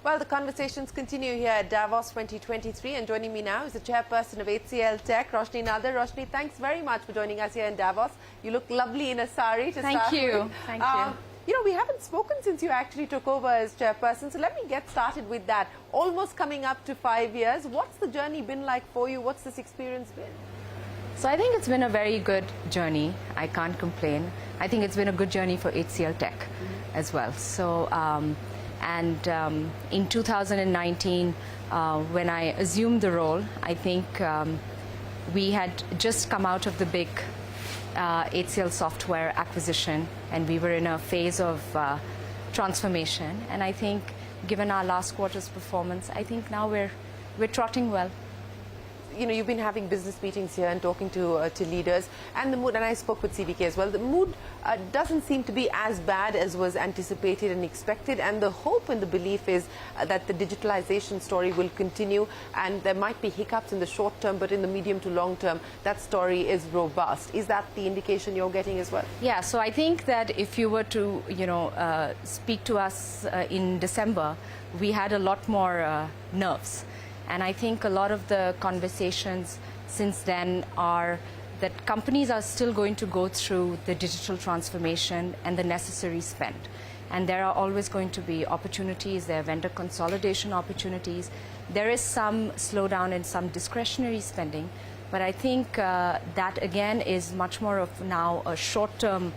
Well, the conversations continue here at Davos 2023, and joining me now is the chairperson of HCL Tech, Roshni Nadar. Roshni, thanks very much for joining us here in Davos. You look lovely in a sari to start with. Thank you. You know, we haven't spoken since you actually took over as chairperson, so let me get started with that. Almost coming up to 5 years. What's the journey been like for you? What's this experience been? So I think it's been a very good journey. I can't complain. I think it's been a good journey for HCL Tech as well. So, in 2019, when I assumed the role, I think we had just come out of the big HCL Software acquisition, and we were in a phase of transformation. And I think, given our last quarter's performance, I think now we're trotting well. You know, you've been having business meetings here and talking to leaders, and the mood, and I spoke with CVK as well, the mood doesn't seem to be as bad as was anticipated and expected, and the hope and the belief is that the digitalization story will continue, and there might be hiccups in the short term, but in the medium to long term, that story is robust. Is that the indication you're getting as well? Yeah, so I think that if you were to, speak to us in December, we had a lot more nerves. And I think a lot of the conversations since then are that companies are still going to go through the digital transformation and the necessary spend. And there are always going to be opportunities, there are vendor consolidation opportunities. There is some slowdown in some discretionary spending, but I think that again is much more of now a short-term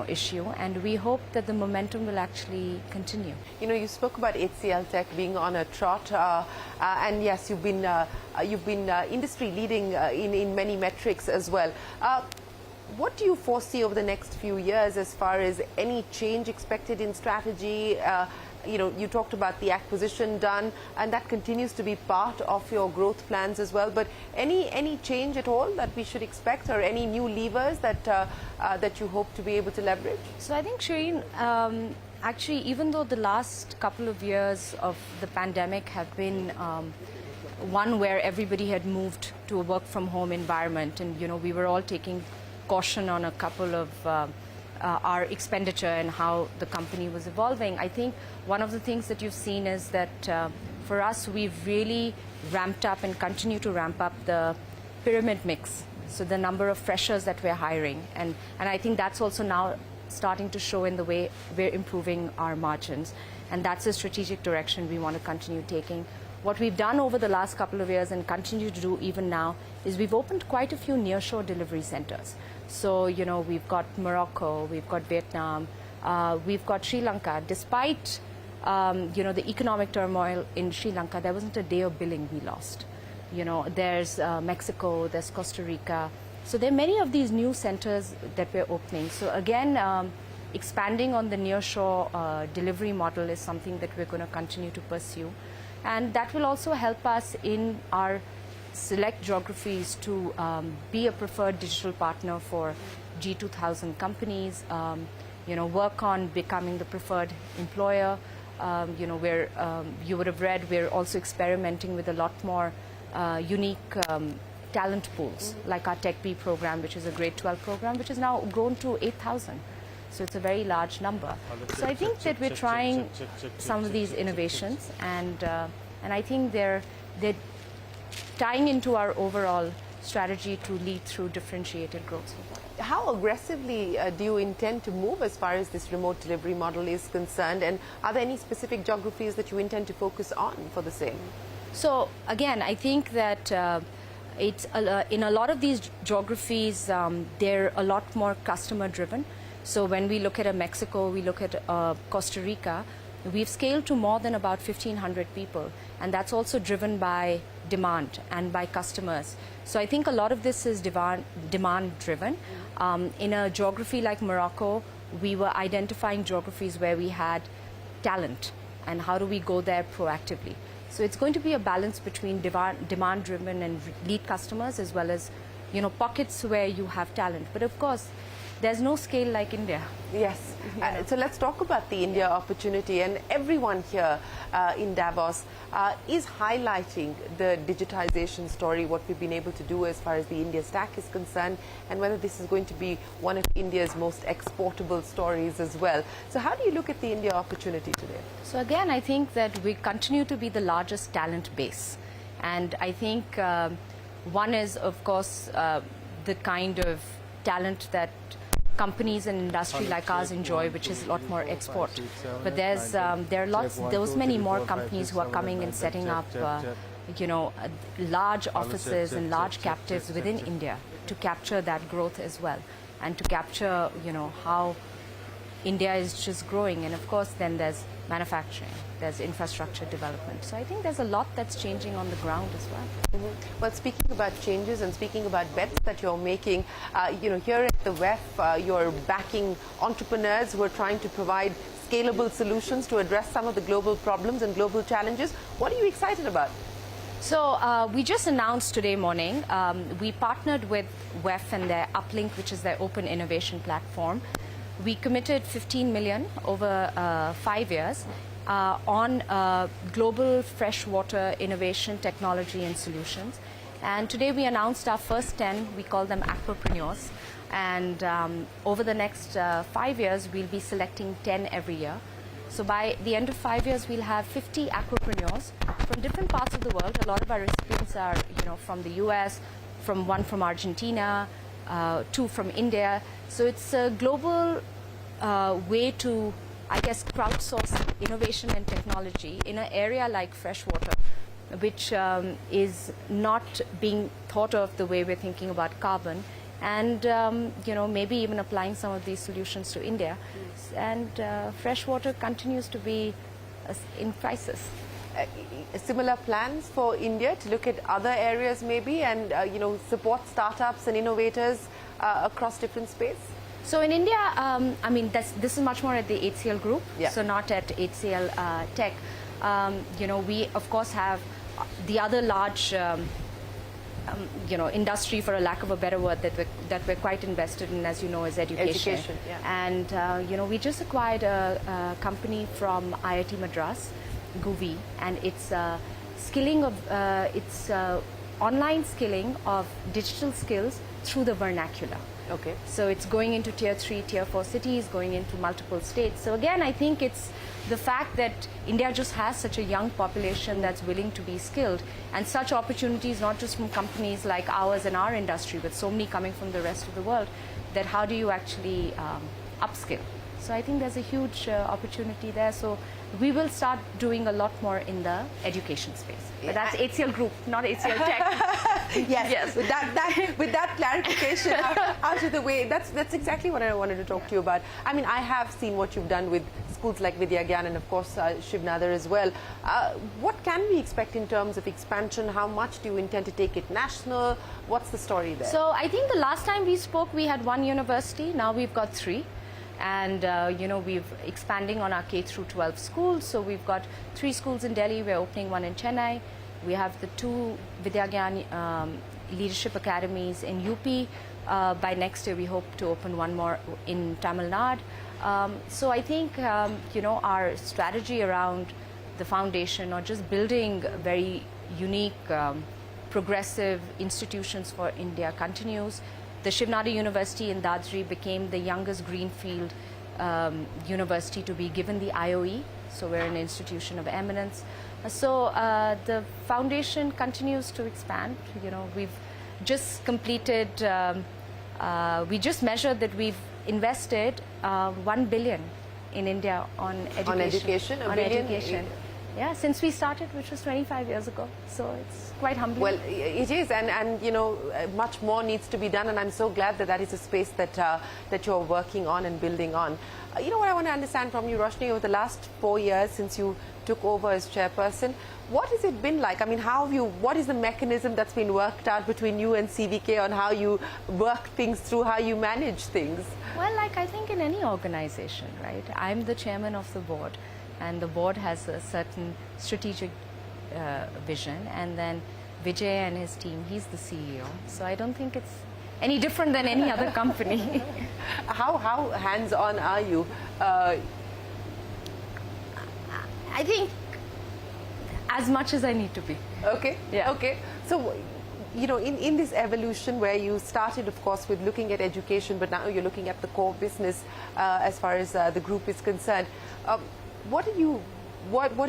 issue, and we hope that the momentum will actually continue. You know, you spoke about HCL Tech being on a trot, and yes, you've been industry leading in many metrics as well. What do you foresee over the next few years as far as any change expected in strategy? You talked about the acquisition done, and that continues to be part of your growth plans as well. But any change at all that we should expect, or any new levers that you hope to be able to leverage? So I think, Shireen, actually, even though the last couple of years of the pandemic have been one where everybody had moved to a work-from-home environment, and we were all taking caution on a couple of our expenditure and how the company was evolving. I think one of the things that you've seen is that for us, we've really ramped up and continue to ramp up the pyramid mix, so the number of freshers that we're hiring. And I think that's also now starting to show in the way we're improving our margins. And that's a strategic direction we want to continue taking. What we've done over the last couple of years and continue to do even now is we've opened quite a few nearshore delivery centers. So, we've got Morocco, we've got Vietnam, we've got Sri Lanka. Despite, the economic turmoil in Sri Lanka, there wasn't a day of billing we lost. There's Mexico, there's Costa Rica. So there are many of these new centers that we're opening. So again, expanding on the nearshore delivery model is something that we're going to continue to pursue. And that will also help us in our select geographies to be a preferred digital partner for G2000 companies, work on becoming the preferred employer. You would have read, we're also experimenting with a lot more unique talent pools, like our Tech B program, which is a grade 12 program, which has now grown to 8,000. So it's a very large number. So I think that we're trying some of these innovations, and I think they're tying into our overall strategy to lead through differentiated growth. How aggressively do you intend to move as far as this remote delivery model is concerned, and are there any specific geographies that you intend to focus on for the same? So again, I think that it's in a lot of these geographies, they're a lot more customer driven. So when we look at Mexico, we look at Costa Rica, we've scaled to more than about 1,500 people, and that's also driven by demand and by customers. So I think a lot of this is demand driven. In a geography like Morocco, we were identifying geographies where we had talent, and how do we go there proactively. So it's going to be a balance between demand driven and lead customers, as well as pockets where you have talent. But of course, there's no scale like India. Yes. So let's talk about the India opportunity. And everyone here in Davos is highlighting the digitization story, what we've been able to do as far as the India stack is concerned, and whether this is going to be one of India's most exportable stories as well. So how do you look at the India opportunity today? So again, I think that we continue to be the largest talent base. And I think one is, of course, the kind of talent that companies and industry like ours enjoy, which is a lot more export. But there are many more companies who are coming and setting up, large offices and large captives within India to capture that growth as well, and to capture, how India is just growing. And of course, then there's manufacturing, there's infrastructure development. So I think there's a lot that's changing on the ground as well. Well, speaking about changes and speaking about bets that you're making, here at the WEF, you're backing entrepreneurs who are trying to provide scalable solutions to address some of the global problems and global challenges. What are you excited about? So we just announced today morning, we partnered with WEF and their Uplink, which is their open innovation platform. We committed 15 million over 5 years on global freshwater innovation, technology and solutions. And today we announced our first 10, we call them aquapreneurs. And over the next 5 years, we'll be selecting 10 every year. So by the end of 5 years, we'll have 50 aquapreneurs from different parts of the world. A lot of our recipients are, from the US, one from Argentina, 2 from India. So it's a global way to, I guess, crowdsource innovation and technology in an area like freshwater, which is not being thought of the way we're thinking about carbon. And, maybe even applying some of these solutions to India. And freshwater continues to be in crisis. Similar plans for India to look at other areas maybe and, support startups and innovators across different space? So in India, this is much more at the HCL Group, yeah. So not at HCL Tech. We, of course, have the other large industry, for a lack of a better word, that we're quite invested in, as you know, is education. Yeah. And we just acquired a company from IIT Madras, Guvi, and it's skilling of online skilling of digital skills through the vernacular. Okay. So it's going into tier 3, tier 4 cities, going into multiple states. So again, I think it's the fact that India just has such a young population that's willing to be skilled, and such opportunities not just from companies like ours and our industry, but so many coming from the rest of the world, that how do you actually upskill? So I think there's a huge opportunity there. So we will start doing a lot more in the education space. But that's HCL Group, not HCL Tech. Yes. With that clarification out of the way, that's exactly what I wanted to talk to you about. I mean, I have seen what you've done with schools like Vidya Gyan and, of course, Shiv Nadar as well. What can we expect in terms of expansion? How much do you intend to take it national? What's the story there? So I think the last time we spoke, we had 1 university. Now we've got 3. And, we're expanding on our K through 12 schools. So we've got 3 schools in Delhi. We're opening 1 in Chennai. We have the 2 Vidya Gyan leadership academies in UP. By next year, we hope to open 1 more in Tamil Nadu. So I think, our strategy around the foundation, or just building very unique, progressive institutions for India, continues. The Shiv Nadar University in Dadri became the youngest greenfield university to be given the IOE. So we're an institution of eminence. So the foundation continues to expand. We've just completed, we just measured that we've invested 1 billion in India on education. On education? On education. Yeah, since we started, which was 25 years ago. So it's quite humbling. Well, it is, and much more needs to be done, and I'm so glad that is a space that you're working on and building on. What I want to understand from you, Roshni, over the last 4 years since you took over as chairperson, what has it been like? I mean, what is the mechanism that's been worked out between you and CVK on how you work things through, how you manage things? Well, I think in any organization, right? I'm the chairman of the board. And the board has a certain strategic vision, and then Vijay and his team, he's the CEO. So I don't think it's any different than any other company. How hands-on are you? I think as much as I need to be. Okay. Yeah. Okay. So, you know, in this evolution where you started, of course, with looking at education, but now you're looking at the core business as far as the group is concerned. What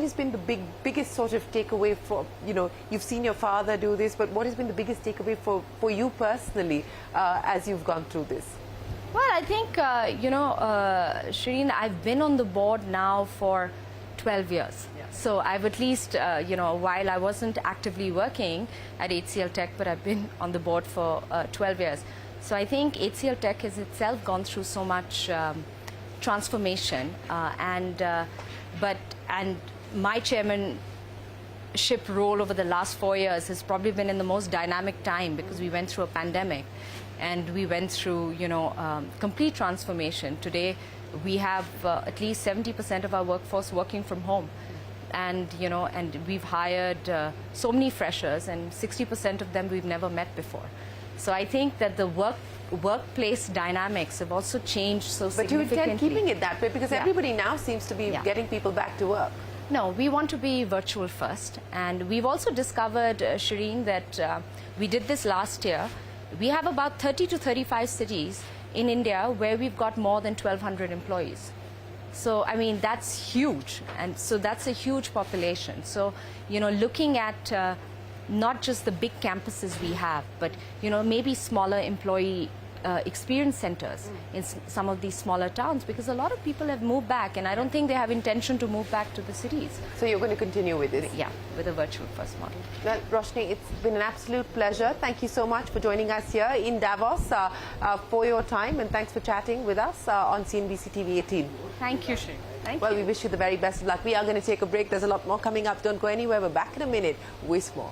has been the biggest sort of takeaway for, you know, you've seen your father do this, but what has been the biggest takeaway for you personally as you've gone through this? Well, I think, Shireen, I've been on the board now for 12 years. Yeah. So I've at least, while I wasn't actively working at HCL Tech, but I've been on the board for 12 years. So I think HCL Tech has itself gone through so much transformation, and my chairmanship role over the last 4 years has probably been in the most dynamic time, because we went through a pandemic and we went through, complete transformation. Today, we have at least 70% of our workforce working from home. And, and we've hired so many freshers, and 60% of them we've never met before. So I think that the workplace dynamics have also changed so significantly. But you intend keeping it that way, because everybody now seems to be getting people back to work. No, we want to be virtual first. And we've also discovered, Shireen, that we did this last year. We have about 30 to 35 cities in India where we've got more than 1,200 employees. So, I mean, that's huge. And so that's a huge population. So, looking at not just the big campuses we have, but, maybe smaller employee experience centers in some of these smaller towns, because a lot of people have moved back, and I don't think they have intention to move back to the cities. So you're going to continue with this? Yeah, with a virtual first model. Well, Roshni, it's been an absolute pleasure. Thank you so much for joining us here in Davos for your time, and thanks for chatting with us on CNBC TV 18. Thank you, Shri. Thank Well, you. we wish you the very best of luck. We are going to take a break. There's a lot more coming up. Don't go anywhere. We're back in a minute with more.